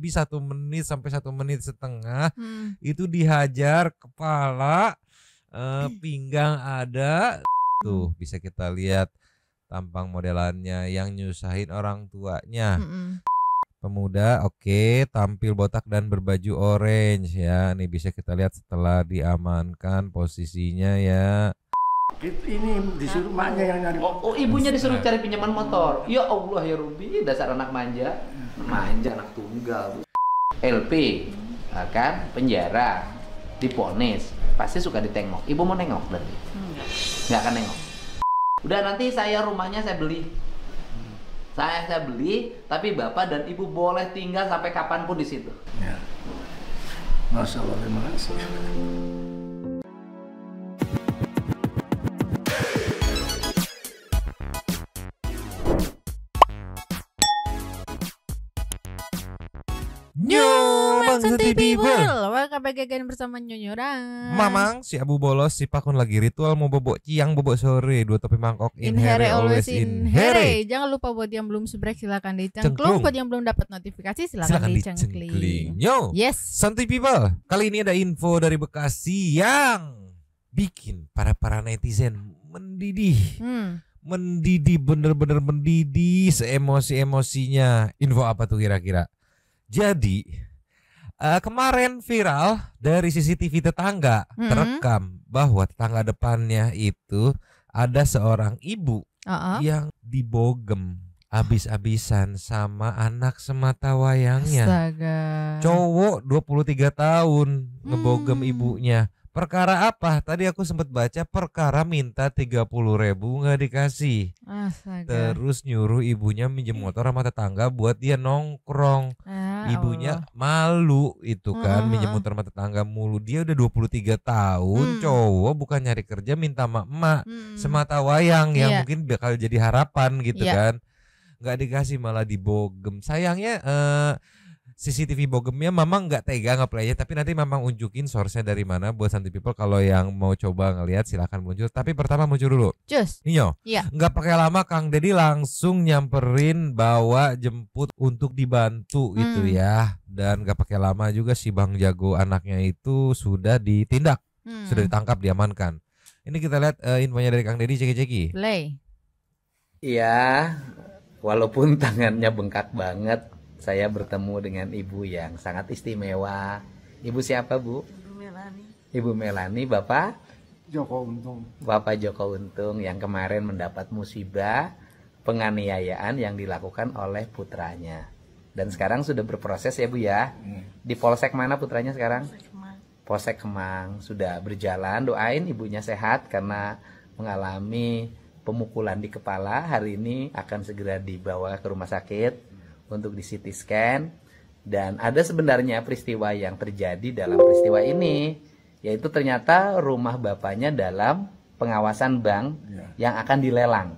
lebih 1 menit sampai 1,5 menit itu dihajar kepala, pinggang ada. Tuh bisa kita lihat tampang modelannya yang nyusahin orang tuanya. Pemuda oke, tampil botak dan berbaju orange ya. Nih bisa kita lihat setelah diamankan posisinya ya. Ini disuruh maknya yang nyari. Oh, ibunya disuruh cari pinjaman motor. Ya Allah ya Ruby, dasar anak manja. Manja anak tunggal. LP kan penjara, diponis, pasti suka ditengok. Ibu mau nengok berarti? Nggak akan nengok. Udah nanti rumahnya saya beli. Saya beli, tapi bapak dan ibu boleh tinggal sampai kapanpun di situ. Ya. Masya Allah, terima kasih. Santai people. Welcome back again bersama Nyonyoran. Mamang si Abu Bolos si Pakun lagi ritual mau bobok ciang bobok sore 2 topi mangkok in here always in here. Jangan lupa buat yang belum subscribe silakan dicengklung. Buat yang belum dapat notifikasi silakan dicengkling. Yo, yes. Santai people. Kali ini ada info dari Bekasi yang bikin para netizen mendidih. Mendidih, bener-bener mendidih seemosi-emosinya. Info apa tuh kira-kira? Jadi kemarin viral dari CCTV tetangga terekam bahwa tetangga depannya itu ada seorang ibu yang dibogem abis-abisan sama anak sematawayangnya. Astaga. Cowok 23 tahun ngebogem ibunya. Perkara apa? Tadi aku sempat baca perkara minta 30.000 nggak dikasih. Astaga. Terus nyuruh ibunya minjem motor sama tetangga buat dia nongkrong. Ibunya malu itu kan minjem motor sama tetangga mulu. Dia udah 23 tahun cowok bukan nyari kerja minta emak sematawayang yang mungkin bakal jadi harapan gitu kan. Nggak dikasih malah dibogem. Sayangnya CCTV bogemnya memang nggak tega nge-play-nya, tapi nanti memang unjukin source-nya dari mana buat Santai People kalau yang mau coba ngelihat silahkan muncul. Tapi pertama muncul dulu. Cus. Nio. Iya. Nggak pakai lama Kang Deddy langsung nyamperin bawa jemput untuk dibantu itu ya. Dan nggak pakai lama juga si Bang Jago anaknya itu sudah ditindak, sudah ditangkap, diamankan. Ini kita lihat infonya dari Kang Deddy, ceki-ceki. Play. Iya, walaupun tangannya bengkak banget. Saya bertemu dengan ibu yang sangat istimewa. Ibu siapa, Bu? Ibu Melani. Ibu Melani, Bapak? Joko Untung. Bapak Joko Untung yang kemarin mendapat musibah penganiayaan yang dilakukan oleh putranya. Dan sekarang sudah berproses ya, Bu ya. Di Polsek mana putranya sekarang? Polsek Kemang. Sudah berjalan. Doain ibunya sehat karena mengalami pemukulan di kepala. Hari ini akan segera dibawa ke rumah sakit untuk di CT scan. Dan ada sebenarnya peristiwa yang terjadi dalam peristiwa ini, yaitu ternyata rumah bapaknya dalam pengawasan bank yang akan dilelang.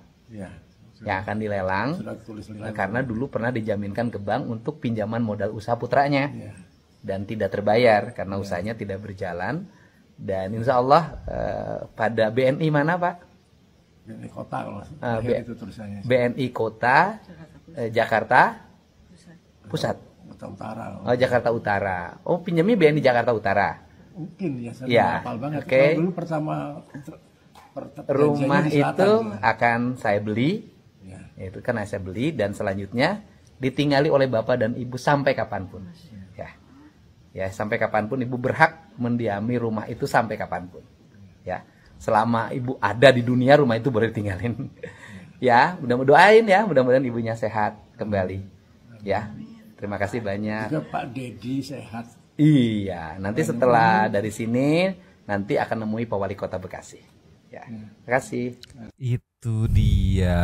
Yang akan dilelang karena dulu pernah dijaminkan ke bank untuk pinjaman modal usaha putranya dan tidak terbayar karena usahanya tidak berjalan. Dan insya Allah pada BNI mana Pak? BNI Kota kalau itu tulisannya. BNI Kota Jakarta Pusat. Utara. Oh, Jakarta Utara. Oh, pinjamnya BNI Jakarta Utara. Mungkin ya, saya hafal banget. Oke. Dulu pertama rumah itu akan saya beli. Itu kan saya beli dan selanjutnya ditinggali oleh bapak dan ibu sampai kapanpun. Ya, sampai kapanpun ibu berhak mendiami rumah itu sampai kapanpun. Ya, selama ibu ada di dunia rumah itu boleh ditinggalin. Ya, mudah-mudahan ya, mudah-mudahan ibunya sehat kembali. Ya. Terima kasih banyak. Juga Pak Deddy sehat. Iya, nanti setelah dari sini nanti akan nemui Pak Wali Kota Bekasi. Ya, terima kasih. Itu dia.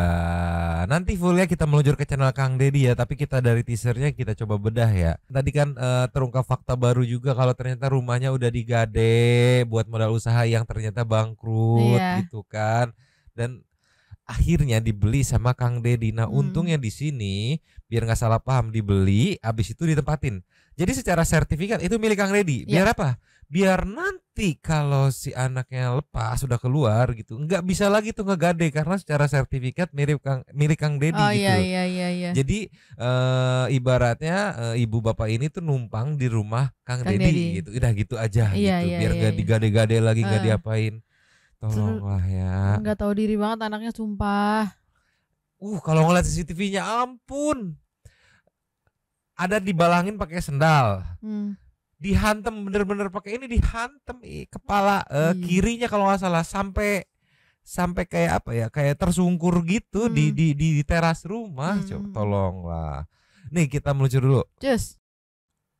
Nanti fullnya kita meluncur ke channel Kang Deddy ya, tapi kita dari teasernya kita coba bedah ya. Tadi kan terungkap fakta baru juga kalau ternyata rumahnya udah digade buat modal usaha yang ternyata bangkrut gitu kan. Dan akhirnya dibeli sama Kang Deddy. Nah untungnya di sini biar nggak salah paham dibeli, abis itu ditempatin. Jadi secara sertifikat itu milik Kang Deddy. Biar apa? biar nanti kalau si anaknya lepas sudah keluar gitu nggak bisa lagi tuh ngegade karena secara sertifikat milik Kang Dedi gitu. Iya. Jadi ibaratnya ibu bapak ini tuh numpang di rumah Kang Dedi gitu. Udah gitu aja gitu. Biar nggak digade-gade lagi, nggak diapain. Tolonglah ya. Nggak tahu diri banget anaknya, sumpah. Kalau ngeliat CCTV-nya ampun. Ada dibalangin pakai sendal. Dihantam bener-bener pakai ini, dihantam kepala kirinya kalau nggak salah sampai kayak apa ya, kayak tersungkur gitu di teras rumah. Coba tolonglah. Nih kita meluncur dulu. Just.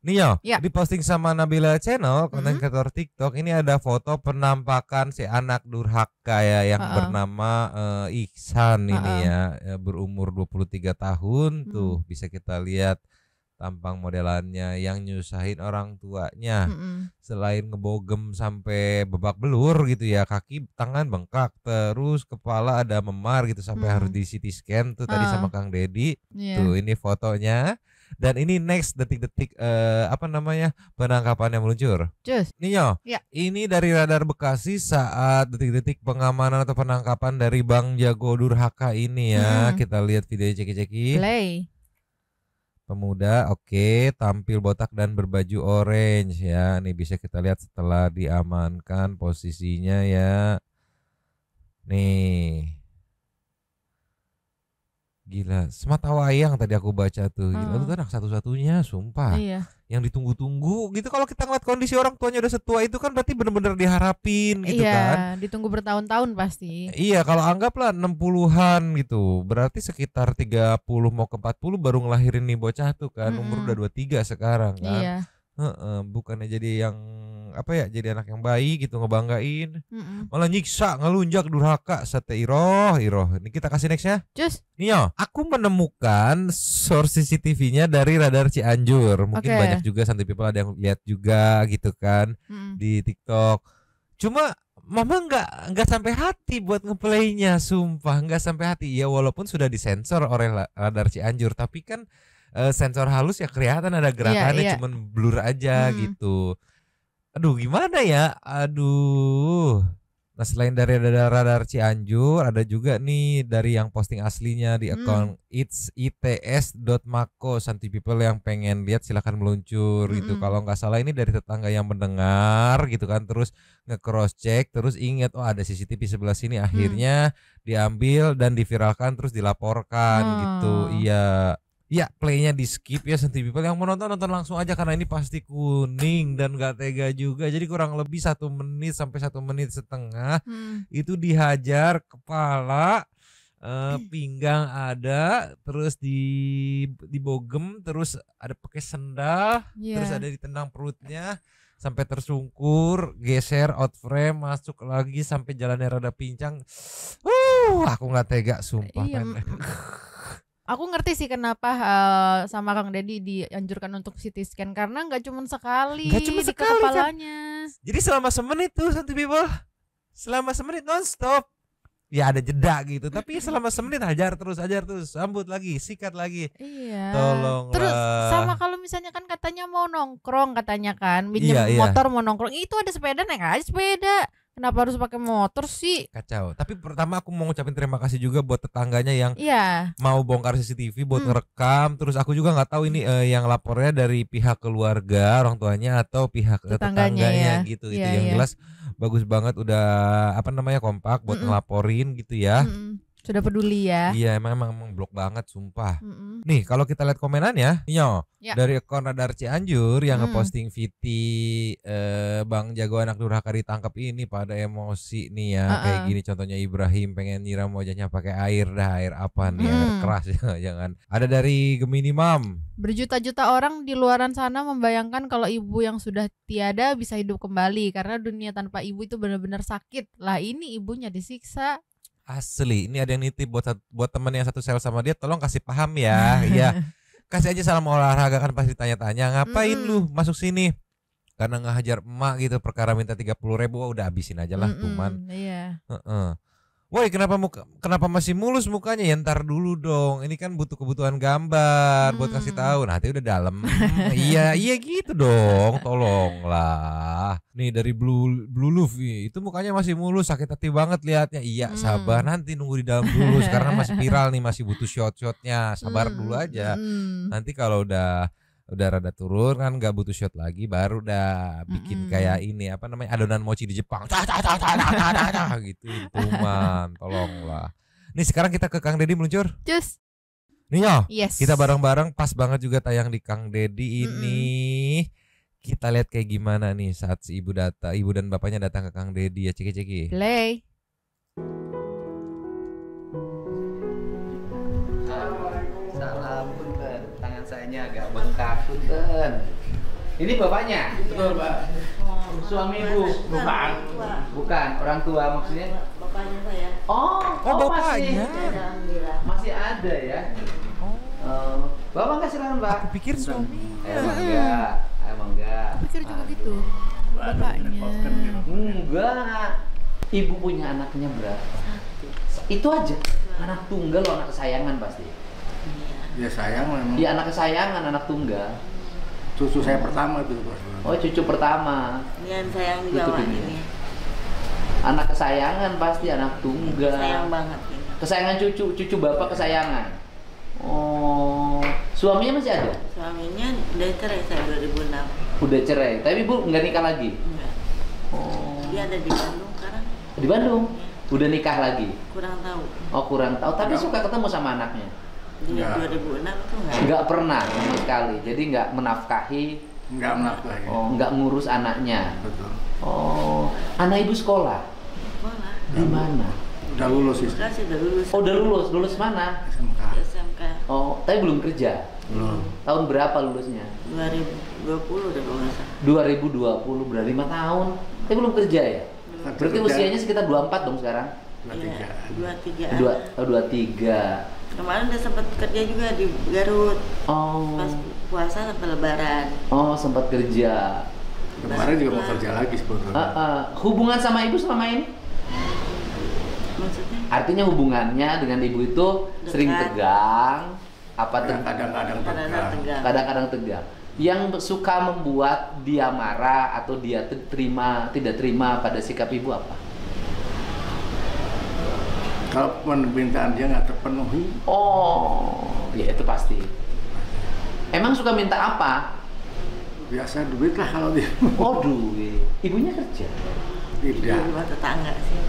Nih di posting sama Nabila Channel konten kreator TikTok ini ada foto penampakan si anak durhaka ya yang bernama Ihsan ini ya berumur 23 tahun tuh bisa kita lihat tampang modelannya yang nyusahin orang tuanya. Selain ngebogem sampai babak belur gitu ya, kaki tangan bengkak, terus kepala ada memar gitu sampai harus di CT scan tuh tadi sama Kang Dedi. Tuh ini fotonya. Dan ini next detik-detik penangkapannya meluncur. Nih ini dari Radar Bekasi saat detik-detik pengamanan atau penangkapan dari Bang Jago Durhaka ini ya. Kita lihat video ceki-ceki. Play. Pemuda tampil botak dan berbaju orange ya. Nih bisa kita lihat setelah diamankan posisinya ya. Nih. Gila, semata wayang tadi aku baca tuh. Gila, itu anak satu-satunya, sumpah. Iya. Yang ditunggu-tunggu gitu. Kalau kita ngeliat kondisi orang tuanya udah setua itu kan berarti bener-bener diharapin gitu kan. Iya, ditunggu bertahun-tahun pasti. Iya, kalau anggaplah 60-an gitu. Berarti sekitar 30 mau ke 40 baru ngelahirin nih bocah tuh kan. Umur udah 23 sekarang kan. Iya. Bukannya jadi yang jadi anak yang baik gitu, ngebanggain. Malah nyiksa, ngelunjak, durhaka, sate iroh. Ini kita kasih next ya. Nih aku menemukan source CCTV-nya dari Radar Cianjur. Mungkin banyak juga Santai People ada yang lihat juga gitu kan di TikTok. Cuma Mama nggak sampai hati buat ngeplaynya, sumpah nggak sampai hati. Ya walaupun sudah disensor oleh Radar Cianjur, tapi kan sensor halus ya kelihatan ada gerakannya, cuman blur aja gitu. Aduh gimana ya, Nah selain dari Radar Cianjur ada juga nih dari yang posting aslinya di akun its.mako. Santai People yang pengen lihat silahkan meluncur gitu. Kalau nggak salah ini dari tetangga yang mendengar gitu kan, terus nge-cross check, terus ingat ada CCTV sebelah sini, akhirnya diambil dan diviralkan terus dilaporkan gitu. Iya, playnya di skip ya Santai People. Yang mau nonton langsung aja karena ini pasti kuning dan gak tega juga. Jadi kurang lebih 1 menit sampai 1 menit setengah itu dihajar kepala, pinggang ada, terus dibogem, terus ada pakai sendal, terus ada ditendang perutnya sampai tersungkur, geser out frame, masuk lagi sampai jalannya rada pincang. Aku nggak tega sumpah. Aku ngerti sih kenapa sama Kang Dedi dianjurkan untuk CT scan karena nggak cuma sekali di kepalanya. Kan? Jadi selama semenit tuh Santai People, selama semenit nonstop. Ya ada jeda gitu, tapi selama semenit hajar terus, sambut lagi, sikat lagi. Iya. Tolonglah. Terus sama kalau misalnya kan katanya mau nongkrong, katanya kan minjem motor mau nongkrong, itu ada sepeda, naik aja sepeda. Kenapa harus pakai motor sih? Kacau. Tapi pertama aku mau ngucapin terima kasih juga buat tetangganya yang mau bongkar CCTV buat ngerekam. Terus aku juga nggak tahu ini yang lapornya dari pihak keluarga orang tuanya atau pihak tetangganya gitu. Itu yang jelas bagus banget, udah kompak buat ngelaporin gitu ya. Sudah peduli ya. Iya emang blok banget sumpah. Nih kalau kita lihat komenannya dari akun Radar Cianjur yang ngeposting VT Bang Jago anak durhaka ditangkap ini pada emosi nih ya. Kayak gini contohnya Ibrahim pengen nyiram wajahnya pakai air apa nih, air keras jangan. Ada dari Gemini Mam. Berjuta-juta orang di luaran sana membayangkan kalau ibu yang sudah tiada bisa hidup kembali karena dunia tanpa ibu itu benar-benar sakit. Lah ini ibunya disiksa. Asli, ini ada yang nitip buat temen yang satu sel sama dia, tolong kasih paham ya. Iya. Kasih aja salam olahraga kan pasti tanya-tanya, ngapain lu masuk sini? Karena ngehajar emak gitu, perkara minta 30.000, udah habisin aja lah tuman. Iya. Woi kenapa masih mulus mukanya? Ya ntar dulu dong. Ini kan butuh kebutuhan gambar buat kasih tahu. Nanti udah dalam. Iya gitu dong. Tolonglah. Nih dari Blue Luffy itu mukanya masih mulus, sakit hati banget liatnya. Iya sabar, nanti nunggu di dalam dulu. Sekarang masih viral nih, masih butuh shot-shotnya. Sabar dulu aja. Nanti kalau udah rada turun kan nggak butuh shot lagi, baru udah bikin kayak ini apa namanya adonan mochi di Jepang gitu tuman. Tolonglah. Nih sekarang kita ke Kang Deddy meluncur. Cus. Nih yo, Yes. kita bareng-bareng pas banget juga tayang di Kang Deddy ini. Kita lihat kayak gimana nih saat si ibu dan bapaknya datang ke Kang Deddy ya, ceki. Play. Salam punten, tangan sayanya agak bengkak punten. Ini bapaknya? Betul, Pak. Suami ibu? Bukan, orang tua maksudnya? Bapaknya saya. Oh bapaknya. Masih ada ya? Bapak nggak silakan Pak. Aku pikir suami. Emang enggak. Pikir juga gitu. Bapaknya. Enggak. Ibu punya anaknya berapa? Itu aja. Anak tunggal loh, anak kesayangan pasti. Ya sayang memang. Iya anak kesayangan, anak tunggal. Cucu saya pertama itu, Pak. Oh cucu pertama. Ini yang sayang juga Tutup Pak ini. ini. Anak kesayangan pasti, anak tunggal. Sayang banget ini. Kesayangan cucu bapak kesayangan. Oh, suaminya masih ada? Suaminya udah cerai saya 2006. Udah cerai, tapi ibu nggak nikah lagi? Enggak. Oh, Dia ada di Bandung sekarang. di Bandung? Udah nikah lagi? Kurang tahu. Oh kurang tahu, tapi suka ketemu sama anaknya? Di Enggak. 2006 tuh enggak. Nggak pernah sama sekali, jadi nggak menafkahi, Enggak menafkahi. oh, nggak ngurus anaknya. Betul. Oh, anak ibu sekolah? Sekolah. Di mana? Udah lulus sih. Kasih udah lulus. Oh udah lulus mana? SMK. SMK Oh, tapi belum kerja? Belum. Tahun berapa lulusnya? 2020 udah kalau nggak salah. 2020, berarti 5 tahun. Tapi belum kerja ya? Kerja. Berarti usianya sekitar 24 dong sekarang? 23. 23. 23. Kemarin udah sempat kerja juga di Garut. Oh. Pas puasa sampai Lebaran. Oh, sempat kerja. Kemarin juga mau kerja lagi sebetulnya. Hubungan sama ibu selama ini? Maksudnya? Artinya hubungannya dengan ibu itu sering Dekat. tegang, apa tegang? Kadang-kadang Kadang-kadang tegang. tegang. Kadang-kadang tegang. Yang suka membuat dia marah atau dia tidak terima pada sikap ibu apa? Kalau permintaan dia nggak terpenuhi, Oh, ya itu pasti. Emang suka minta apa? biasa duit lah kalau dia. Oh, duit. Ibunya kerja. Di Tidak. rumah tetangga sih.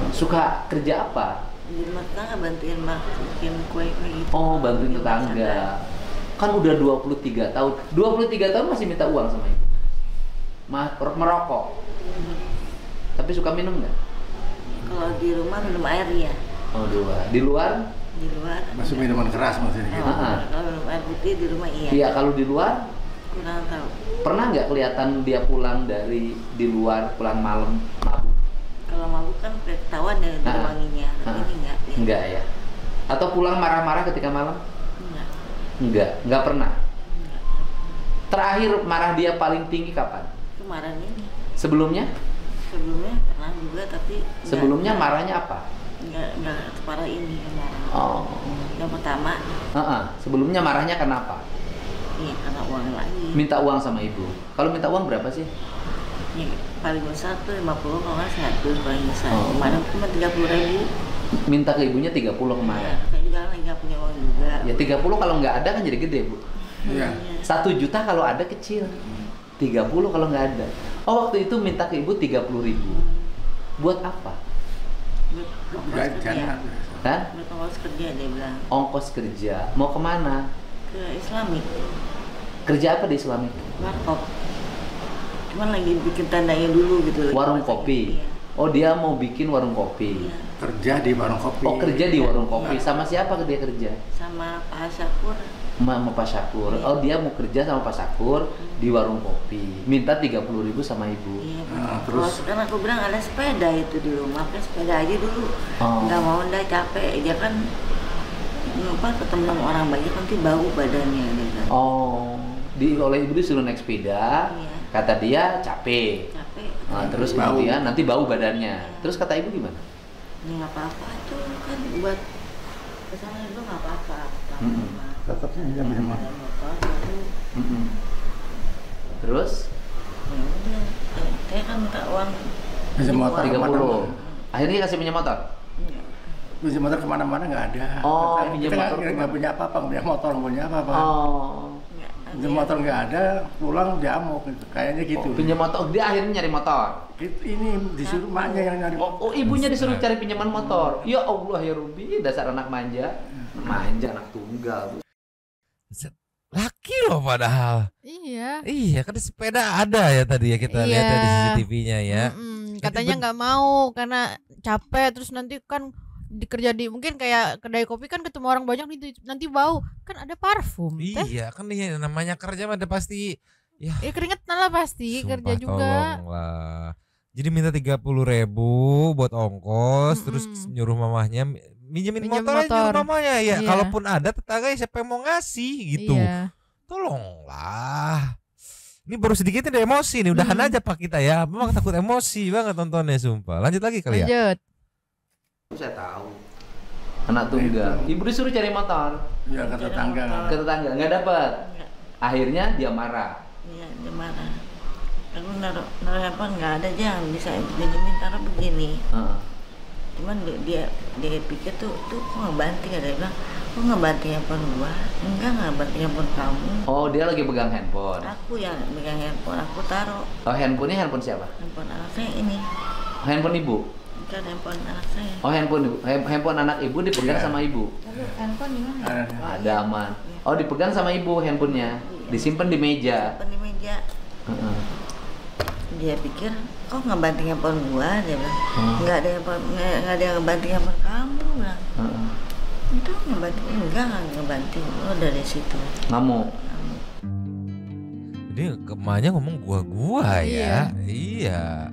Suka kerja apa? Di rumah tetangga bantuin mak bikin kue gitu. Oh, bantuin Bikin masakan. tetangga. Kan udah 23 tahun. 23 tahun masih minta uang sama ibu. Merokok. Tapi suka minum nggak? Kalau di rumah minum air ya. Oh, dua. Di luar? Di luar. Masih minuman keras maksudnya. Oh, Ah. kalau minum air putih di rumah iya. Iya, kalau di luar Kurang tahu. pernah nggak kelihatan dia pulang dari di luar, pulang malam mabuk? Kalau mabuk kan ketahuan ya dari Ah. wanginya. Tapi ini enggak. Ya. Enggak ya? Atau pulang marah-marah ketika malam? Enggak. Enggak pernah. Enggak. Terakhir marah dia paling tinggi kapan? Kemarin ini. Sebelumnya? Sebelumnya pernah juga tapi enggak- Sebelumnya enggak- marahnya apa? enggak separah ini yang marah. Oh. Yang pertama, Sebelumnya marahnya kenapa? iya karena uang lagi. Minta uang sama ibu. Kalau minta uang berapa sih? Ini paling besar tuh 50, kalau nggak 100 paling besar. Oh. Kemarin cuma 30.000. Minta ke ibunya 30 kemarin. Saya juga lagi nggak punya uang juga. Ya 30 kalau nggak ada kan jadi gede, Bu. Iya. 1 juta kalau ada kecil. 30 kalau nggak ada. Oh, waktu itu minta ke ibu 30.000. Buat apa? Buat ongkos kerja. Jajan. Hah? Buat ongkos kerja dia bilang. Ongkos kerja. Mau kemana? Ke Islamik. Kerja apa di Islamic? Warkop. Cuman lagi bikin tandanya dulu gitu. lagi Warung masak. kopi. Iya. Oh, dia mau bikin warung kopi. Iya. Kerja di warung kopi. Oh, kerja di warung kopi. Sama siapa dia kerja? Sama Pak Syakur. Sama Pak Syakur. Oh, dia mau kerja sama Pak Syakur di warung kopi. Minta 30.000 sama ibu. Iya. Nah, Kalau terus? sekarang aku bilang ada sepeda itu di rumah, pakai sepeda aja dulu. Oh. Nggak mau dah capek, dia kan ketemu sama orang banyak nanti bau badannya dia bilang. Oh, oleh ibu disuruh naik sepeda. Iya. Kata dia capek. Capek. Nah, terus Bau. kemudian nanti bau badannya. Terus kata ibu gimana? Ya nggak apa-apa itu kan buat kesana juga nggak apa-apa. Tetapnya dia bisa Ada motor baru. Terus Ya udah, saya kan minta uang Pinjam motor 30. Akhirnya kasih pinjam motor. Iya. pinjam motor kemana-mana nggak ada. Oh, Kita pinjam nggak- motor kita nggak punya apa-apa, nggak punya motor, nggak punya apa-apa. Oh. Nggak, Pinjam motor nggak ada, pulang diamuk gitu. Kayaknya gitu. Pinjam motor, dia akhirnya nyari motor. Ini disuruh maknya yang nyari. Oh, ibunya disuruh cari pinjaman motor. Ya Allah ya Ruby, dasar anak manja. Manja anak tunggal. Laki loh padahal. Iya. Iya kan di sepeda ada ya tadi ya kita lihat ya di CCTV-nya ya. Katanya nggak mau karena capek, terus nanti kan dikerja di mungkin kayak kedai kopi kan ketemu orang banyak nanti bau, kan ada parfum. Iya kan iya, namanya kerja mah ada pasti ya. Keringetan lah pasti Sumpah, kerja juga. tolonglah. Jadi minta 30.000 buat ongkos, terus nyuruh mamahnya minjemin Minjem motor aja motor. nyuruh mamanya ya. Iya. Kalaupun ada tetangga ya siapa yang mau ngasih gitu. Iya. Tolonglah. Ini baru sedikit udah emosi nih, udahan aja Pak kita ya. Memang takut emosi banget nontonnya sumpah. Lanjut lagi kali ya. Lanjut. Saya tahu. Anak tunggal. Ibu disuruh cari motor. Ya ke tetangga. Ke tetangga nggak dapat. Nggak. Akhirnya dia marah. Iya, dia marah. Aku naruh handphone nggak ada, jangan bisa pinjemin, taruh begini. Heeh. Cuman dia pikir tuh kok nggak banting, ada bilang kok nggak banting handphone gua, nggak banting handphone kamu. Oh, dia lagi pegang handphone. Aku yang megang handphone, aku taruh Oh, handphonenya handphone siapa? handphone anak saya ini, Handphone ibu. bukan handphone anak saya. Oh, handphone ibu. Handphone anak ibu dipegang Iya. sama ibu. Lalu handphone di mana? Ada aman. Oh, dipegang sama ibu handphonenya. Disimpan di meja. Simpen di meja. Heeh. Dia pikir kok nggak banting handphone gua, dia bilang nggak ada yang ngebanting handphone kamu, bilang. Heeh. Itu ngebanting, enggak ngebanting. Oh, dari situ. Ngamuk. Jadi emaknya ngomong gua ya. Iya.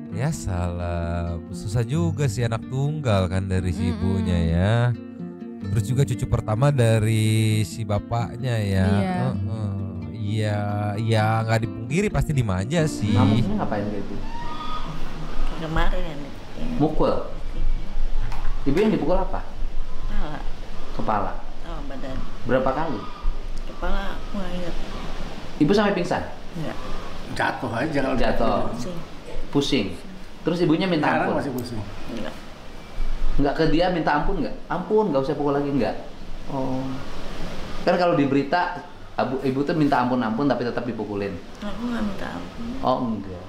Ya salah. Susah juga sih anak tunggal kan dari si ibunya ya. Terus juga cucu pertama dari si bapaknya ya. Iya. Heeh. Iya, ya nggak dipungkiri pasti dimanja sih. Ngamuknya ngapain gitu? Kemarin yang Mukul. Ibu yang dipukul apa? kepala, Kepala. sama badan. Berapa kali? Kepala aku nggak ingat. Ibu sampai pingsan? Enggak. Jatuh aja kalau Jatuh. Pusing. Pusing. Terus ibunya minta Sekarang ampun. masih pusing. Enggak. Nggak ke dia minta ampun nggak? Ampun, nggak usah pukul lagi nggak? Oh. Kan kalau di berita ibu tuh minta ampun tapi tetap dipukulin. Aku nggak minta ampun. Oh enggak.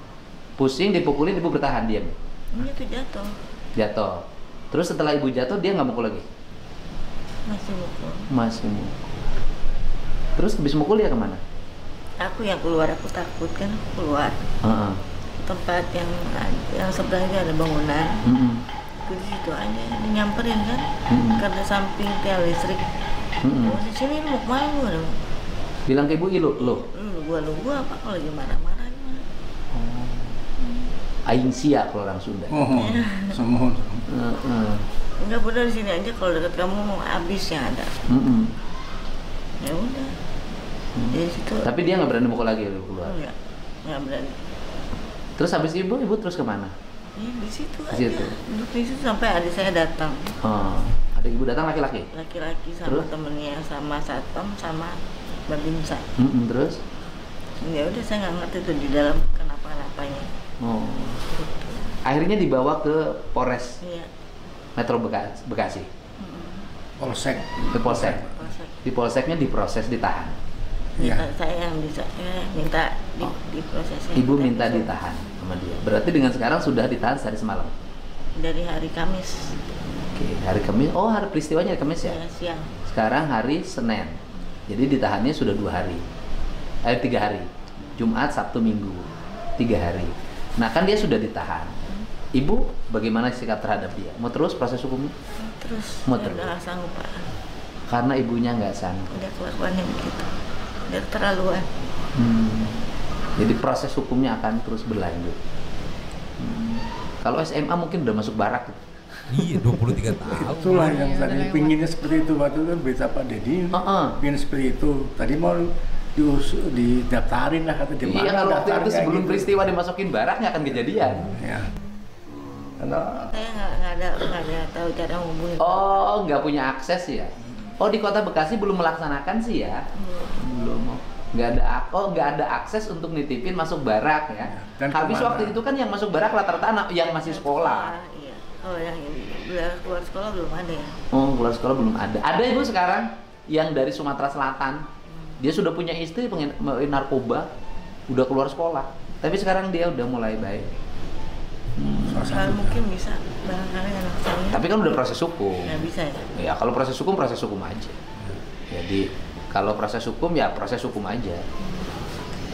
Pusing dipukulin ibu bertahan diam. Ini tuh jatuh. Jatuh. Terus setelah ibu jatuh dia nggak mukul lagi? Masih mukul. Masih mukul. Terus habis mukul dia kemana? Aku yang keluar, aku takut kan, aku keluar. Heeh. Tempat yang sebelahnya ada bangunan. Aku di situ aja, dia nyamperin kan. Karena samping tiang listrik. Oh, di sini lu mau kemana lu? Bilang ke ibu lu. Lu gua apa kalau lagi marah-marah gimana? Aing sia kalau orang Sunda. Oh, semua. Heeh. Enggak, bener di sini aja, kalau dekat kamu mau habis yang ada. Ya udah. Di situ. Tapi dia nggak berani mukul lagi lu keluar. Enggak berani. Terus habis ibu terus kemana? Di situ Di aja. situ. Duduk di situ sampai adik saya datang. Oh, ada ibu datang laki-laki. Laki-laki sama Terus? temennya, sama satpam, sama babinsa. Terus? Ya udah, saya nggak ngerti tuh di dalam kenapa-napanya. Oh. Akhirnya dibawa ke Polres Iya. Metro Bekasi. Polsek. Ke Polsek. Polsek. Di Polseknya diproses, ditahan. Iya. Saya yang bisa minta diprosesnya. Ibu minta ditahan sama dia. Berarti dengan sekarang sudah ditahan sehari semalam. Dari hari Kamis. Oke, hari Kamis. Oh, hari peristiwanya hari Kamis ya? Ya, siang. Sekarang hari Senin. Jadi ditahannya sudah 2 hari. 3 hari. Jumat, Sabtu, Minggu. 3 hari. Nah, kan dia sudah ditahan. Ibu bagaimana sikap terhadap dia? Mau terus proses hukumnya? Terus Mau saya terus? udah nggak sanggup, Pak. Karena ibunya nggak sanggup. Udah kelakuannya begitu. Udah keterlaluan. Jadi proses hukumnya akan terus berlanjut. Kalau SMA mungkin udah masuk barak gitu. Iya 23 tahun. Itulah yang Iya, tadi udah lewat. pinginnya seperti itu waktu itu kan berita Pak Deddy. Heeh. Pingin seperti itu. Tadi mau didaftarin lah kata di mana Iya, kalau waktu itu daftarnya sebelum gitu. peristiwa dimasukin barak nggak akan kejadian. Ya. Karena Saya nggak ada tahu cara hubungin. Oh, nggak punya akses ya? Oh, di Kota Bekasi belum melaksanakan sih ya? Belum. Nggak ada akses untuk nitipin masuk barak ya. Dan Habis kemana? waktu itu kan yang masuk barak rata-rata anak yang masih sekolah. Iya. Kalau yang keluar sekolah belum ada ya. Oh, keluar sekolah belum ada. Ada ibu sekarang yang dari Sumatera Selatan. Dia sudah punya istri pengen narkoba, udah keluar sekolah. Tapi sekarang dia udah mulai baik. Kalau mungkin bisa barangkali anak saya. Tapi kan udah proses hukum. Nggak bisa ya. Ya kalau proses hukum aja. Jadi kalau proses hukum ya proses hukum aja.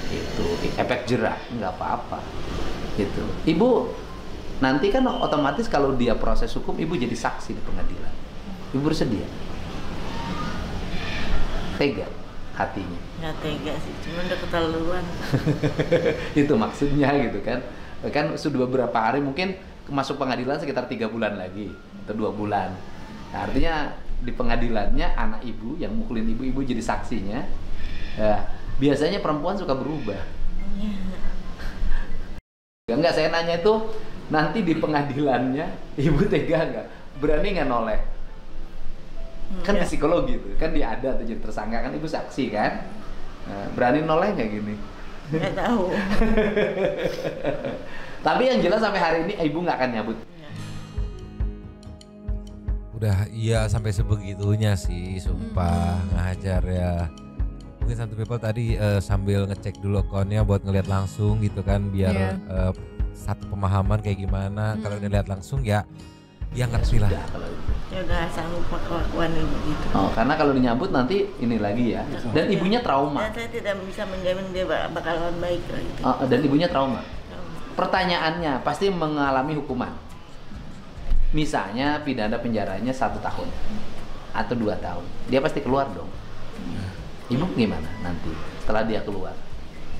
Itu efek jerak nggak apa-apa. Gitu. Ibu nanti kan otomatis kalau dia proses hukum ibu jadi saksi di pengadilan. Ibu bersedia? Tega hatinya. Nggak tega sih, cuma udah keterlaluan. Itu maksudnya gitu kan. Kan sudah beberapa hari mungkin masuk pengadilan sekitar 3 bulan lagi atau 2 bulan. Nah, artinya di pengadilannya anak ibu yang mukulin ibu jadi saksinya. Biasanya perempuan suka berubah. Enggak, saya nanya itu nanti di pengadilannya ibu tega nggak? Berani nggak noleh? Kan di psikologi itu kan dia ada tuh jadi tersangka kan ibu saksi kan. Berani noleh nggak gini? Nggak tahu. Tapi yang jelas sampai hari ini ibu nggak akan nyabut. Udah iya sampai sebegitunya sih, sumpah ngajar ya. Mungkin satu people tadi sambil ngecek dulu akunnya buat ngeliat langsung gitu kan, biar satu pemahaman kayak gimana. Kalau dilihat langsung ya ngerti lah. Ya udah sanggup kelakuan ibu gitu. Oh, karena kalau dinyambut nanti ini lagi ya. Dan ibunya trauma. Dan saya tidak bisa menjamin dia bakalan baik gitu. Dan ibunya trauma. Pertanyaannya pasti mengalami hukuman. Misalnya pidana penjaranya 1 tahun atau 2 tahun, dia pasti keluar dong. Ibu gimana nanti setelah dia keluar?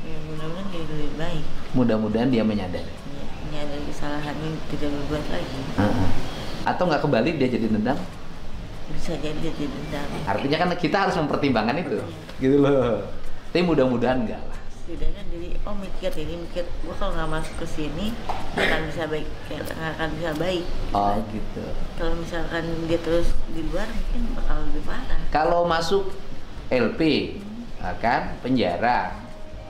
Ya mudah-mudahan dia lebih baik. Mudah-mudahan dia menyadari. Ya, menyadari kesalahannya tidak berbuat lagi. Atau nggak kembali dia jadi dendam? Bisa jadi dia jadi dendam. Artinya kan kita harus mempertimbangkan itu, gitu loh. Tapi mudah-mudahan enggak lah. Setidaknya jadi mikir gua kalau nggak masuk ke sini akan bisa baik, nggak akan bisa baik. Oh gitu. Kalau misalkan dia terus di luar mungkin bakal lebih parah. Kalau masuk LP, kan penjara,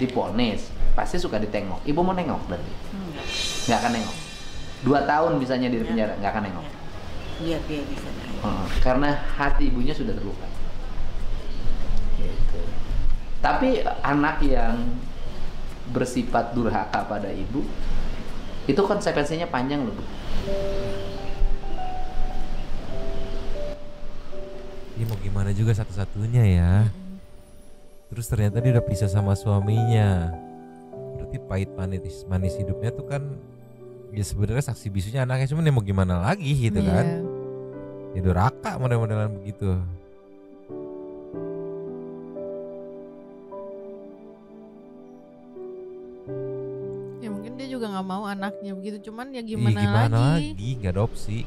diponis, pasti suka ditengok. Ibu mau nengok berarti? Nggak akan nengok. 2 tahun misalnya di penjara, nggak akan nengok. Biar dia bisa nengok. Karena hati ibunya sudah terluka. Gitu. Tapi anak yang bersifat durhaka pada ibu, itu konsekuensinya panjang loh, Bu. Ya mau gimana juga satu-satunya ya. Terus ternyata dia udah pisah sama suaminya. Berarti pahit manis hidupnya tuh kan ya sebenarnya saksi bisunya anaknya, cuman ya mau gimana lagi gitu kan. Ya durhaka model-modelan begitu. Ya mungkin dia juga nggak mau anaknya begitu, cuman ya Gimana lagi? Gak ada opsi.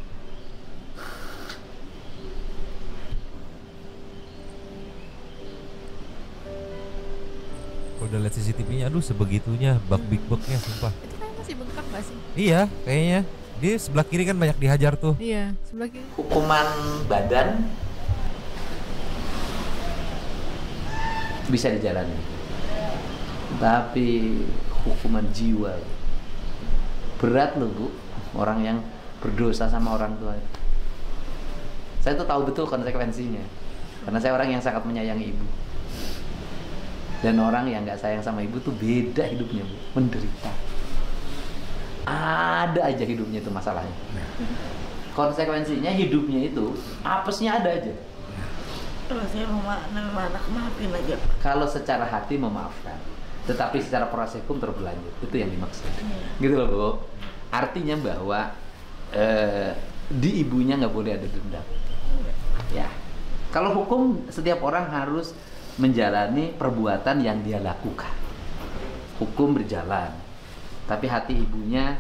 Udah lihat CCTV-nya, aduh sebegitunya, big bugnya sumpah. Itu kan masih bengkak gak sih? Iya, kayaknya. Dia sebelah kiri kan banyak dihajar tuh. Iya, sebelah kiri. Hukuman badan bisa dijalani, tapi hukuman jiwa berat loh, Bu. Orang yang berdosa sama orang tua. Saya tuh tahu betul konsekuensinya, karena saya orang yang sangat menyayangi ibu. Dan orang yang nggak sayang sama ibu tuh beda hidupnya, Bu. Menderita. Ada aja hidupnya itu masalahnya. Konsekuensinya hidupnya itu apesnya ada aja. Kalau saya mau anak maafin aja, Pak. Kalau secara hati memaafkan, tetapi secara proses hukum terberlanjut, itu yang dimaksud. Gitu loh, Bu. Artinya bahwa di ibunya nggak boleh ada dendam. Ya. Kalau hukum, setiap orang harus menjalani perbuatan yang dia lakukan. Hukum berjalan, tapi hati ibunya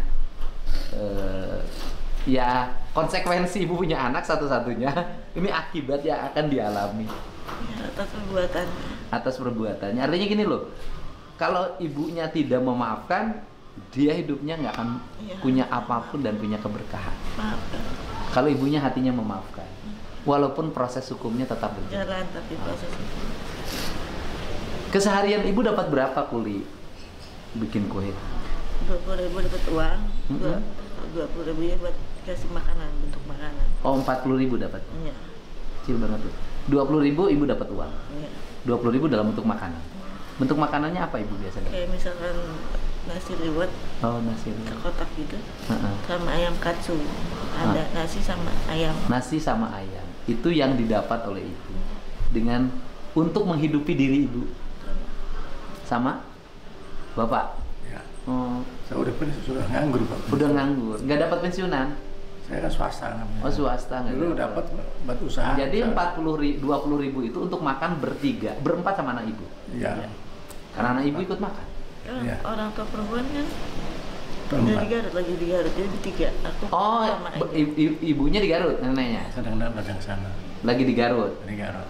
ya konsekuensi ibu punya anak satu-satunya ini akibat yang akan dialami Ya, atas perbuatannya. Artinya gini loh, kalau ibunya tidak memaafkan, dia hidupnya nggak akan punya apapun dan punya keberkahan. Maafkan. Kalau ibunya hatinya memaafkan, walaupun proses hukumnya tetap berjalan. Jalan tapi proses hukum. Keseharian ibu dapat berapa kuli bikin kue? 20.000 dapat uang, 20.000 ya buat kasih makanan, bentuk makanan. Oh, 40.000 dapat. Iya. Kecil banget tuh. 20.000 ibu dapat uang. Iya. 20.000 dalam bentuk makanan. Bentuk makanannya apa ibu biasanya? Kayak misalkan nasi liwet Oh, nasi liwet. kotak gitu, sama ayam katsu. Ada nasi sama ayam. Nasi sama ayam. Itu yang didapat oleh ibu dengan untuk menghidupi diri ibu. Sama bapak. Ya. Oh, Saya sudah nganggur Pak. udah nganggur, nggak dapat pensiunan. Saya kan swasta namanya. Oh, swasta nggak Dulu dapat buat usaha. Jadi usaha. 20.000 itu untuk makan berempat sama anak ibu. Iya. Karena anak ibu ikut makan. Kan Iya. orang tua perempuan kan Berempat. udah di Garut, lagi di Garut, jadi bertiga. Aku Oh, sama ayah. ibunya di Garut, neneknya. Sedang dagang sana. Lagi di Garut. Di Garut.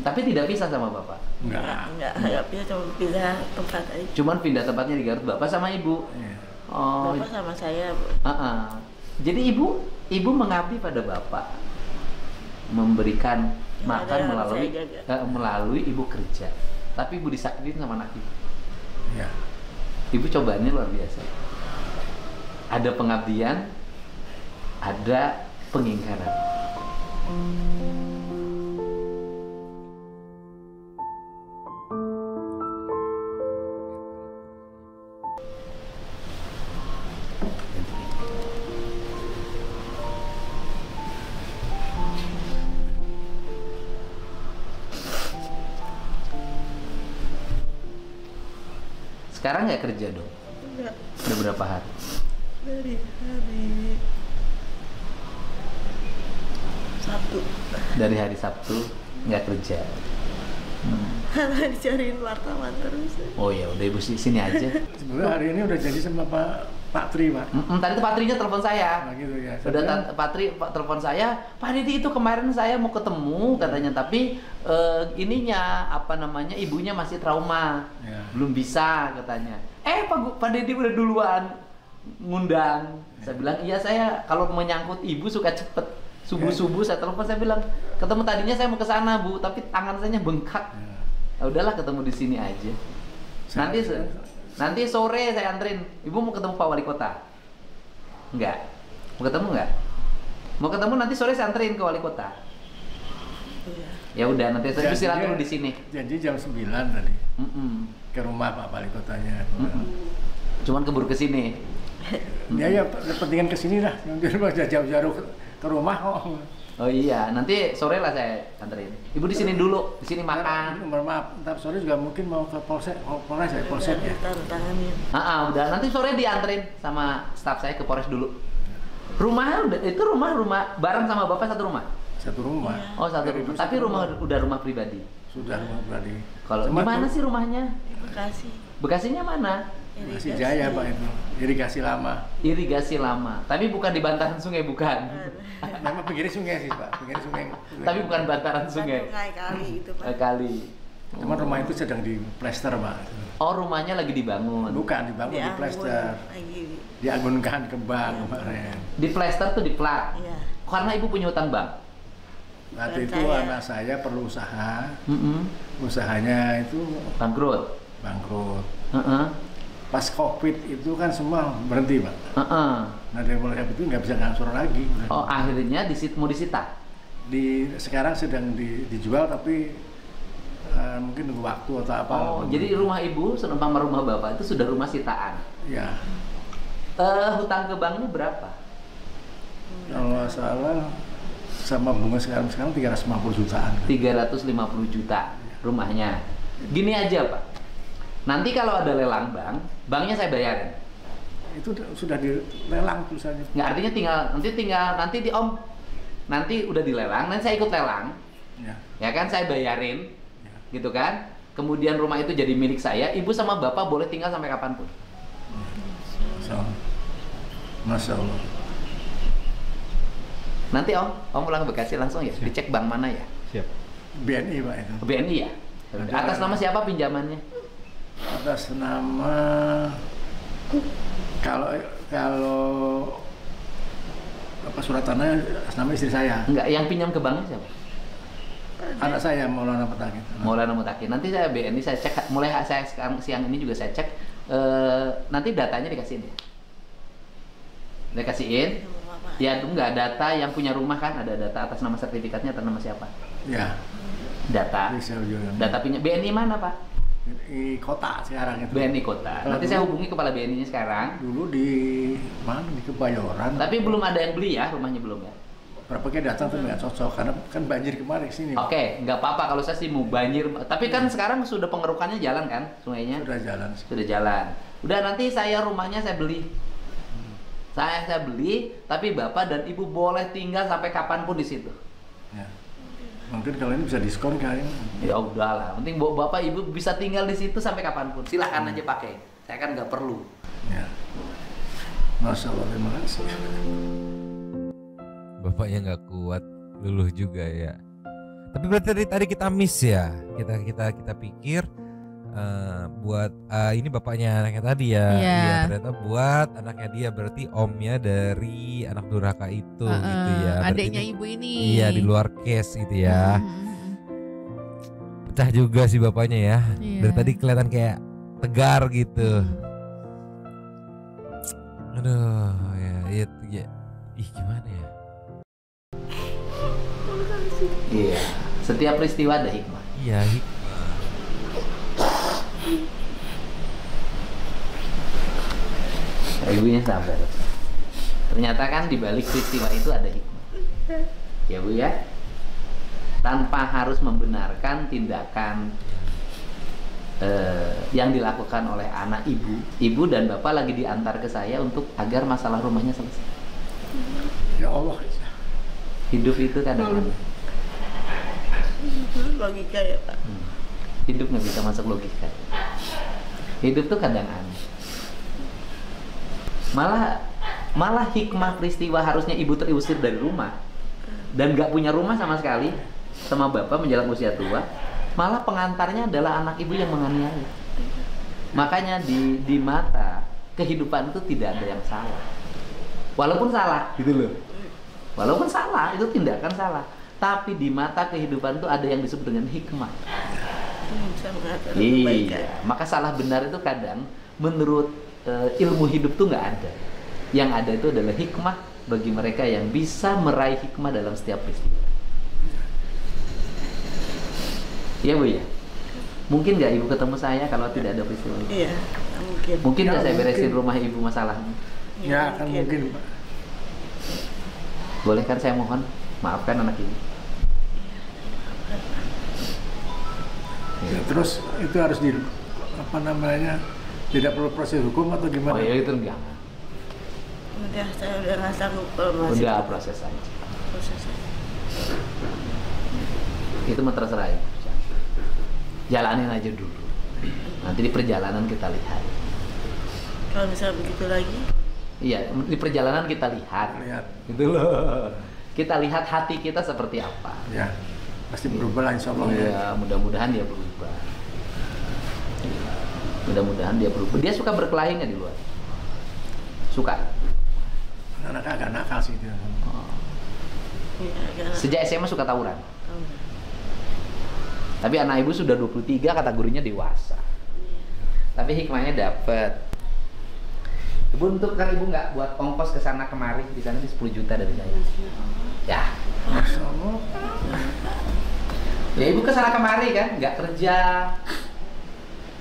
Tapi tidak pisah sama bapak. Enggak bisa, cuma pindah tempat aja. Cuman pindah tempatnya di Garut, bapak sama ibu. Iya. Oh, Bapak sama saya. jadi ibu mengabdi pada bapak, memberikan Yang makan ada melalui saya jaga. melalui ibu kerja. Tapi ibu disakitin sama anak ibu. Iya. Ibu cobaannya luar biasa. Ada pengabdian, ada pengingkaran. Sekarang nggak kerja dong? Enggak, Udah berapa hari? dari hari Sabtu. Dari hari Sabtu nggak kerja. Karena dicariin wartawan terus. Oh ya udah ibu sini aja. Sebenarnya hari ini udah jadi sama Pak Tri, Pak. Tadi tuh Patrinya telepon saya. Nah, gitu ya. Udah Patri telepon saya, Pak Didi itu kemarin saya mau ketemu katanya, tapi ininya apa namanya ibunya masih trauma, Ya. belum bisa katanya. Pak Didi udah duluan ngundang. Saya bilang iya, saya kalau menyangkut ibu suka cepet. Subuh saya telepon, saya bilang ketemu, tadinya saya mau ke sana Bu, tapi tangan saya bengkak. Ya udahlah ketemu di sini aja. Nanti sore saya anterin. Ibu mau ketemu Pak Wali Kota? Enggak. Mau ketemu enggak? Mau ketemu nanti sore saya anterin ke Wali Kota. Iya. Ya udah, nanti saya istirahat dulu di sini. Janji jam 9 tadi. Mm-mm. Ke rumah Pak Wali Kotanya. Cuman keburu ke sini. Ya pentingan ke sini lah. Yang jauh-jauh ke rumah kok. Oh iya, nanti sore lah saya anterin. Ibu di sini dulu, di sini makan. Maaf, ntar sore juga mungkin mau ke Polsek, Polres ya, Polsek ya. Tanganin. Udah, nanti sore dianterin sama staf saya ke Polres dulu. Rumahnya rumah bareng sama Bapak satu rumah? Satu rumah. Oh, satu Dari rumah. dulu Tapi satu udah rumah pribadi. Sudah rumah pribadi. Kalau di mana sih rumahnya? Di Bekasi. Bekasinya mana? Masih Jaya Pak itu, irigasi lama. Irigasi lama. Tapi bukan di bantaran sungai, bukan. Memang pinggir sungai sih Pak, pinggir sungai. Tapi bukan bantaran sungai. Kali itu Pak. Kali. Cuma rumah itu sedang diplester Pak. Oh, rumahnya lagi dibangun. Bukan dibangun, diplester. Lagi. Diagunkan ke bank kemarin. Di plester tuh di plat. Iya. Karena ibu punya utang bank. Waktu itu Saya. anak saya perlu usaha, Mm-mm. usahanya itu Bangkrut. bangkrut. Heeh. Pas COVID itu kan semua berhenti Pak. Heeh. Nah dari mulai itu nggak bisa ngangsur lagi. Oh, akhirnya mau disita. Sekarang sedang dijual tapi mungkin nunggu waktu atau apa. Oh, jadi rumah ibu sama rumah bapak itu sudah rumah sitaan. Ya, Hutang ke banknya berapa? kalau nggak salah sama bunga sekarang 350 jutaan. 350 juta rumahnya. Gini aja Pak, nanti kalau ada lelang bank, banknya saya bayarin. Itu sudah dilelang tulisannya. Nggak, artinya nanti Om, nanti udah dilelang, nanti saya ikut lelang, Ya. ya kan, saya bayarin, Ya. gitu kan. Kemudian rumah itu jadi milik saya, ibu sama bapak boleh tinggal sampai kapanpun. So, Masya Allah. Nanti Om pulang ke Bekasi langsung ya, dicek bank mana ya? Siap. BNI Pak itu. BNI ya? Atas nama siapa pinjamannya? Atas nama Kalau apa surat tanah nama istri saya. Enggak, yang pinjam ke banknya siapa? Anak saya Maulana Mutakin. Maulana Mutakin. Nanti saya BNI saya cek, mulai saya sekarang siang ini juga saya cek. Nanti datanya dikasihin ya. Dikasihin. Ya enggak, data yang punya rumah kan ada data atas nama sertifikatnya atas nama siapa? Ya. Data. Data pinjam BNI mana Pak? Di kota sekarang itu. BNI kota. Nanti saya hubungi kepala BNI-nya sekarang. Dulu di mana di Kebayoran. Tapi belum ada yang beli ya, rumahnya belum ya. Berapa kali datang tuh nggak cocok karena kan banjir kemarin sini. Oke, nggak apa-apa kalau saya sih mau banjir. Tapi kan sekarang sudah pengerukannya jalan kan, sungainya? Sudah jalan. Sudah jalan. Udah nanti saya rumahnya saya beli. Saya beli, tapi bapak dan ibu boleh tinggal sampai kapanpun di situ. Ya. Mungkin kalau ini bisa diskon kali. Ya udahlah, penting bapak ibu bisa tinggal di situ sampai kapanpun. Silahkan aja pakai. Saya kan nggak perlu. Ya. Masya Allah, terima kasih. Bapaknya nggak kuat, luluh juga ya. Tapi berarti tadi kita miss ya. Kita pikir buat ini bapaknya anaknya tadi ya. Iya, ternyata buat anaknya dia, berarti omnya dari anak durhaka itu gitu ya. Adiknya ibu ini. Iya, di luar case gitu ya. Pecah juga sih bapaknya ya. Iya. Dari tadi kelihatan kayak tegar gitu. Aduh, ya. Ih, gimana ya? Iya, setiap peristiwa ada hikmah. Iya, hikmah. Ibunya sabar. Ternyata kan di balik peristiwa itu ada hikmah. Ya Bu ya. Tanpa harus membenarkan tindakan yang dilakukan oleh anak ibu dan bapak lagi diantar ke saya untuk agar masalah rumahnya selesai. Ya Allah. Hidup itu kadang-kadang logika ya Pak. Hidup nggak bisa masuk logika. Hidup tuh kadang aneh. Malah hikmah peristiwa harusnya ibu terusir dari rumah dan nggak punya rumah sama sekali, sama bapak menjelang usia tua, malah pengantarnya adalah anak ibu yang menganiaya. Makanya di mata kehidupan itu tidak ada yang salah, walaupun salah gitu loh. Walaupun salah, itu tindakan salah. Tapi di mata kehidupan itu ada yang disebut dengan hikmah. Iya, maka salah benar itu kadang menurut ilmu hidup tuh nggak ada. Yang ada itu adalah hikmah bagi mereka yang bisa meraih hikmah dalam setiap peristiwa. Iya Bu ya? Mungkin nggak ibu ketemu saya kalau tidak ada peristiwa itu? Iya, mungkin. Mungkin nggak Ya, saya beresin mungkin. rumah ibu masalahnya? Ya akan mungkin Pak. Boleh kan saya mohon maafkan anak ibu? Ya, terus itu harus di apa namanya, tidak perlu proses hukum atau gimana? Oh ya itu enggak. Udah, saya udah nggak sanggup kalau masih Udah proses aja. proses aja. Itu mah terserah ya. Jalanin aja dulu. Nanti di perjalanan kita lihat. Kalau misalnya begitu lagi, Iya, di perjalanan kita lihat. Lihat. Gitu loh. Kita lihat hati kita seperti apa. Ya, pasti berubah lah insya Allah. Ya. Ya, mudah-mudahan dia berubah. Mudah-mudahan dia berubah. Dia suka berkelahi nggak di luar? Suka. Anak agak nakal sih dia. ya, agak- Sejak SMA suka tawuran. Oh, Tapi anak ibu sudah 23, kategorinya dewasa. Tapi hikmahnya dapet. Ibu untuk kan ibu nggak buat ongkos ke sana kemari, di sana 10 juta dari saya. Ya. Masya Allah. Ya ibu ke sana kemari kan, nggak kerja.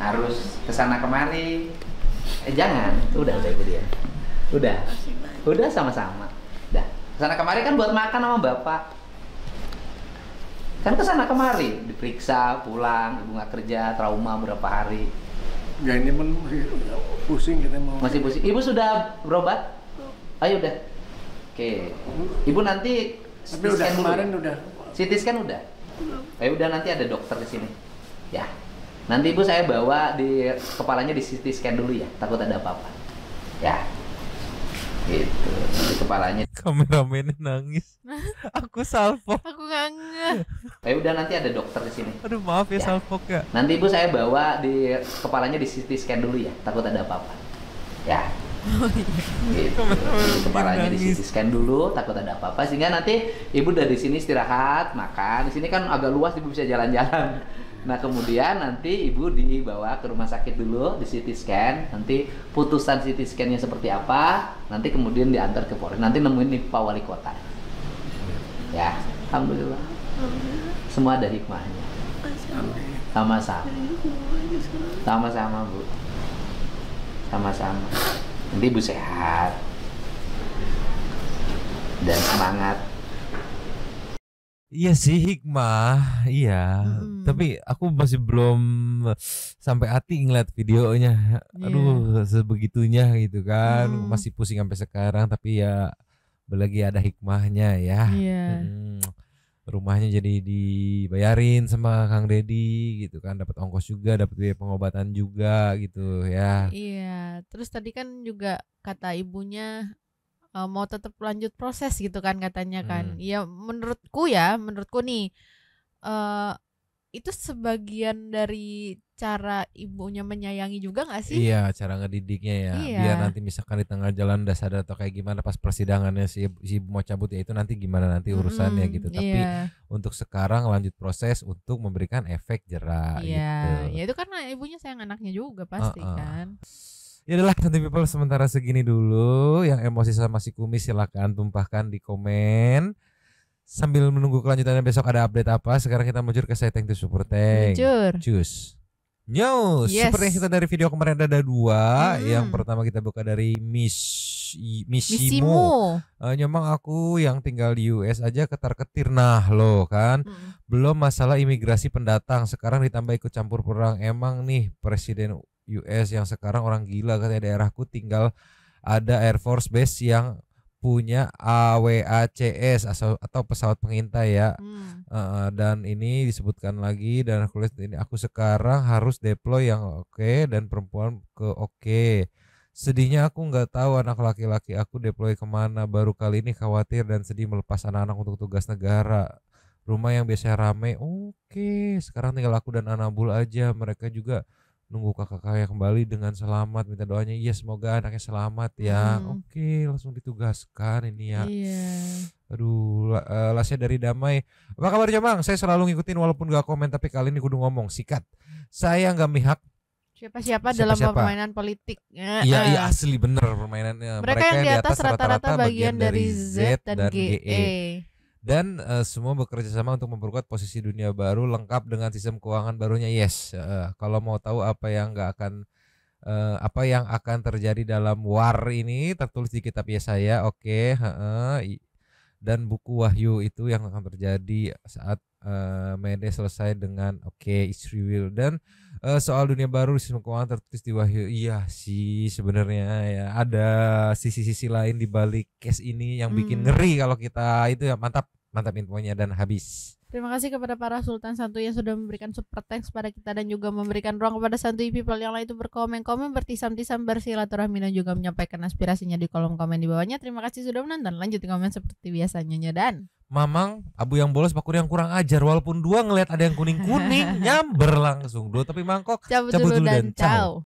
Harus ke sana kemari. Jangan, udah ibu dia. Udah sama-sama. Udah. Kesana kemari kan buat makan sama bapak. Kan kesana kemari, diperiksa, pulang, ibu nggak kerja, trauma berapa hari. Ya ini pun masih pusing kita mau. Masih pusing. Ibu sudah berobat? Ayo udah. Oke. Ibu nanti Tapi udah dulu. kemarin udah. CT scan udah? Ayo udah, nanti ada dokter di sini. Ya. Nanti ibu saya bawa di kepalanya di CT scan dulu ya, takut ada apa-apa. Ya. Gitu. Di kepalanya. Kameramennya nangis. Aku salpok. Aku nggak ngeh. Ayo udah, nanti ada dokter di sini. Aduh maaf ya, Ya. salpok ya. Nanti ibu saya bawa di kepalanya di CT scan dulu ya, takut ada apa-apa. ya. Gitu. Kepalanya di CT scan dulu, takut ada apa-apa sehingga nanti ibu dari sini istirahat, makan. Di sini kan agak luas, ibu bisa jalan-jalan. Nah kemudian nanti ibu dibawa ke rumah sakit dulu di CT scan. Nanti putusan CT scan-nya seperti apa, nanti kemudian diantar ke Polres. Nanti nemuin nih Pak Wali Kota. Ya, alhamdulillah. Semua ada hikmahnya. Sama-sama. Sama-sama Bu. Sama-sama. Nanti ibu sehat dan semangat. Iya sih hikmah, iya. Tapi aku masih belum sampai hati ngeliat videonya. Aduh, sebegitunya gitu kan. Masih pusing sampai sekarang, tapi ya lagi ada hikmahnya ya. Rumahnya jadi dibayarin sama Kang Deddy gitu kan, dapat ongkos juga, dapat biaya pengobatan juga gitu ya. Iya, terus tadi kan juga kata ibunya mau tetap lanjut proses gitu kan katanya kan. Ya menurutku nih itu sebagian dari cara ibunya menyayangi juga gak sih? Iya, cara ngedidiknya ya. Biar nanti misalkan di tengah jalan udah sadar atau kayak gimana pas persidangannya si ibu mau cabut ya itu nanti gimana nanti urusannya gitu. Tapi untuk sekarang lanjut proses untuk memberikan efek jera gitu. Ya itu karena ibunya sayang anaknya juga pasti kan. Ya udahlah Santuy People, sementara segini dulu. Yang emosi sama si kumis silakan tumpahkan di komen. Sambil menunggu kelanjutannya besok ada update apa. Sekarang kita meluncur ke Say Thank to Super Thank. Cus News. Seperti yang kita dari video kemarin ada 2. Yang pertama kita buka dari Missimo. Nyemang aku yang tinggal di US aja ketar-ketir. Nah lo kan belum masalah imigrasi pendatang, sekarang ditambah ikut campur perang. Emang nih presiden US yang sekarang orang gila, katanya daerahku tinggal ada Air Force Base yang punya AWACS atau pesawat pengintai ya. Dan ini disebutkan lagi, dan aku lihat ini aku sekarang harus deploy yang oke dan perempuan ke oke. Sedihnya aku nggak tahu anak laki-laki aku deploy kemana. Baru kali ini khawatir dan sedih melepas anak-anak untuk tugas negara. Rumah yang biasanya rame oke, sekarang tinggal aku dan Anabul aja. Mereka juga nunggu kakak-kakaknya kembali dengan selamat, minta doanya ya semoga anaknya selamat ya. Oke, langsung ditugaskan ini ya. Aduh, Lasya dari Damai, apa kabar Jamang? Saya selalu ngikutin walaupun gak komen, tapi kali ini kudu ngomong sikat. Saya gak mihak siapa-siapa dalam permainan politik. Iya asli bener permainannya. Mereka yang di atas rata-rata bagian dari Z dan GE. Dan semua bekerja sama untuk memperkuat posisi dunia baru lengkap dengan sistem keuangan barunya. Yes, kalau mau tahu apa yang akan terjadi dalam war ini tertulis di kitab Yesaya. Oke, dan buku Wahyu itu yang akan terjadi saat Mede selesai dengan Israel will. Dan soal dunia baru sistem keuangan tertulis di Wahyu. Iya sih sebenarnya ya ada sisi-sisi lain di balik case ini yang bikin ngeri kalau kita itu ya. Mantap infonya dan habis. Terima kasih kepada para Sultan Santuy yang sudah memberikan super thanks pada kita dan juga memberikan ruang kepada Santuy People yang lain itu berkomen-komen, bertisam-tisam, bersilaturahmi dan juga menyampaikan aspirasinya di kolom komen di bawahnya. Terima kasih sudah menonton. Lanjut komen seperti biasanya dan Mamang, abu yang bolos, pakur yang kurang ajar. Walaupun 2 ngelihat ada yang kuning-kuning, nyamber langsung. 2 tapi mangkok. Cabut dulu dan ciao.